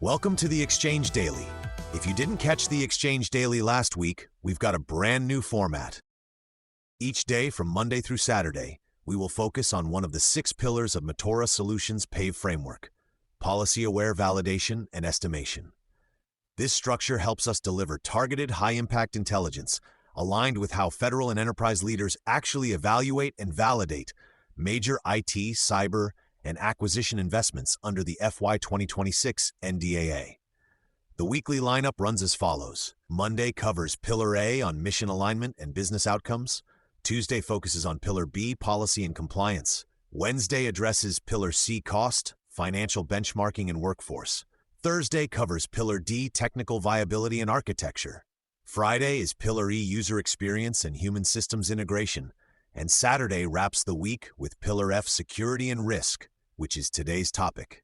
Welcome to the Exchange Daily. If you didn't catch the Exchange Daily last week, we've got a brand new format. Each day from Monday through Saturday, we will focus on one of the 6 pillars of Matora Solutions' PAVE framework: policy-aware validation and estimation. This structure helps us deliver targeted, high-impact intelligence aligned with how federal and enterprise leaders actually evaluate and validate major IT, cyber, and acquisition investments under the FY 2026 NDAA. The weekly lineup runs as follows. Monday covers Pillar A on mission alignment and business outcomes. Tuesday focuses on Pillar B, policy and compliance. Wednesday addresses Pillar C, cost, financial benchmarking and workforce. Thursday covers Pillar D, technical viability and architecture. Friday is Pillar E, user experience and human systems integration. And Saturday wraps the week with Pillar F, security and risk, which is today's topic.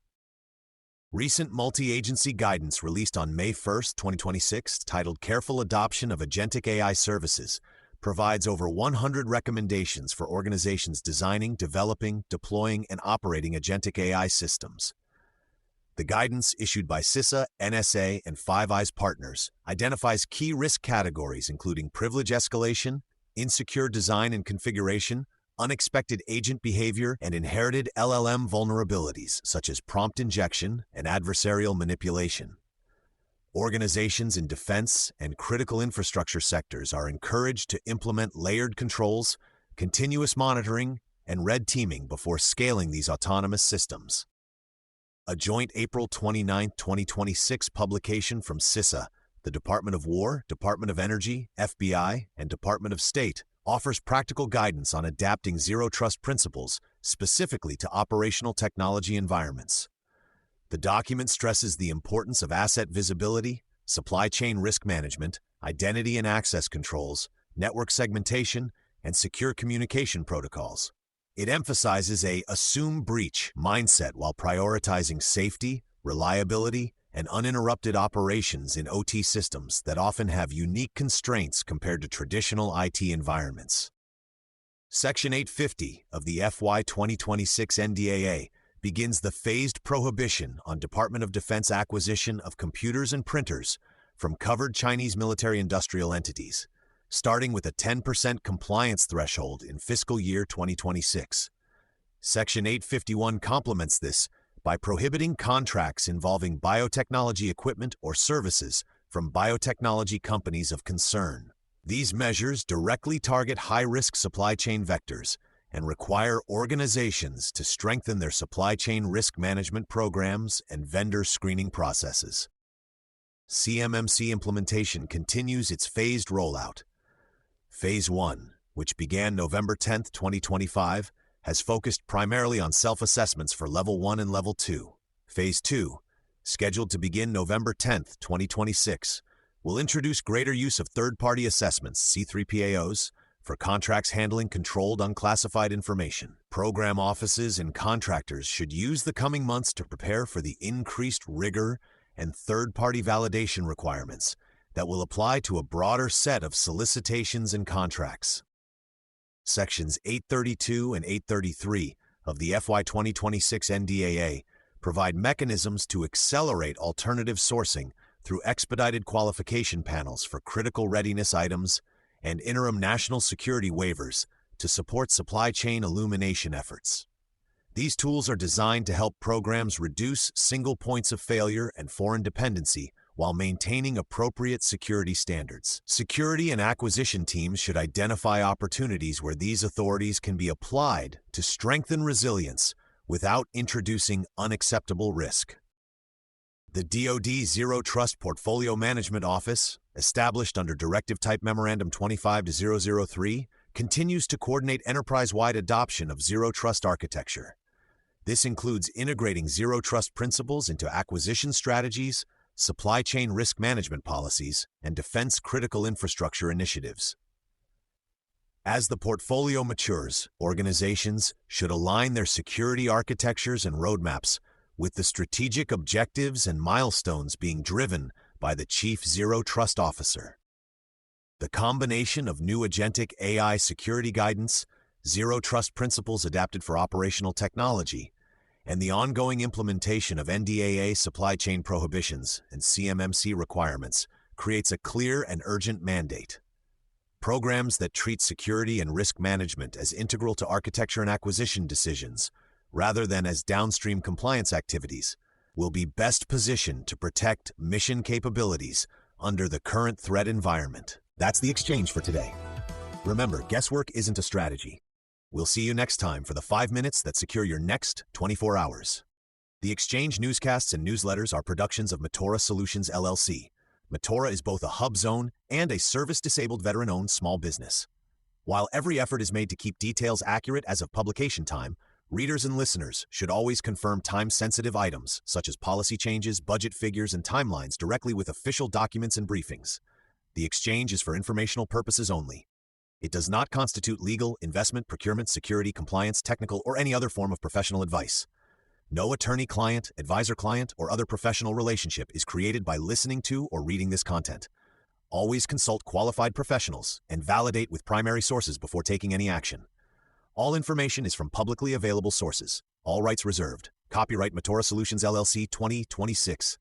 Recent multi-agency guidance released on May 1, 2026, titled Careful Adoption of Agentic AI Services, provides over 100 recommendations for organizations designing, developing, deploying, and operating agentic AI systems. The guidance, issued by CISA, NSA, and Five Eyes partners, identifies key risk categories including privilege escalation, insecure design and configuration, unexpected agent behavior, and inherited LLM vulnerabilities such as prompt injection and adversarial manipulation. Organizations in defense and critical infrastructure sectors are encouraged to implement layered controls, continuous monitoring, and red teaming before scaling these autonomous systems. A joint April 29, 2026 publication from CISA, the Department of War, Department of Energy, FBI, and Department of State, offers practical guidance on adapting zero-trust principles specifically to operational technology environments. The document stresses the importance of asset visibility, supply chain risk management, identity and access controls, network segmentation, and secure communication protocols. It emphasizes a assume breach mindset while prioritizing safety, reliability, and uninterrupted operations in OT systems that often have unique constraints compared to traditional IT environments. Section 850 of the FY 2026 NDAA begins the phased prohibition on Department of Defense acquisition of computers and printers from covered Chinese military-industrial entities, starting with a 10% compliance threshold in fiscal year 2026. Section 851 complements this by prohibiting contracts involving biotechnology equipment or services from biotechnology companies of concern. These measures directly target high-risk supply chain vectors and require organizations to strengthen their supply chain risk management programs and vendor screening processes. CMMC implementation continues its phased rollout. Phase 1, which began November 10, 2025, has focused primarily on self-assessments for Level 1 and Level 2. Phase 2, scheduled to begin November 10, 2026, will introduce greater use of third-party assessments, C3PAOs, for contracts handling controlled unclassified information. Program offices and contractors should use the coming months to prepare for the increased rigor and third-party validation requirements that will apply to a broader set of solicitations and contracts. Sections 832 and 833 of the FY 2026 NDAA provide mechanisms to accelerate alternative sourcing through expedited qualification panels for critical readiness items and interim national security waivers to support supply chain illumination efforts. These tools are designed to help programs reduce single points of failure and foreign dependency while maintaining appropriate security standards. Security and acquisition teams should identify opportunities where these authorities can be applied to strengthen resilience without introducing unacceptable risk. The DoD Zero Trust Portfolio Management Office, established under Directive Type Memorandum 25-003, continues to coordinate enterprise-wide adoption of zero trust architecture. This includes integrating zero trust principles into acquisition strategies, supply chain risk management policies, and defense critical infrastructure initiatives. As the portfolio matures, organizations should align their security architectures and roadmaps with the strategic objectives and milestones being driven by the Chief Zero Trust Officer. The combination of new agentic AI security guidance, zero trust principles adapted for operational technology, and the ongoing implementation of NDAA supply chain prohibitions and CMMC requirements creates a clear and urgent mandate. Programs that treat security and risk management as integral to architecture and acquisition decisions, rather than as downstream compliance activities, will be best positioned to protect mission capabilities under the current threat environment. That's the exchange for today. Remember, guesswork isn't a strategy. We'll see you next time for the 5 minutes that secure your next 24 hours. The Exchange newscasts and newsletters are productions of Matora Solutions LLC. Matora is both a hub zone and a service-disabled veteran-owned small business. While every effort is made to keep details accurate as of publication time, readers and listeners should always confirm time-sensitive items, such as policy changes, budget figures, and timelines directly with official documents and briefings. The Exchange is for informational purposes only. It does not constitute legal, investment, procurement, security, compliance, technical, or any other form of professional advice. No attorney-client, advisor-client, or other professional relationship is created by listening to or reading this content. Always consult qualified professionals and validate with primary sources before taking any action. All information is from publicly available sources. All rights reserved. Copyright Matora Solutions LLC 2026.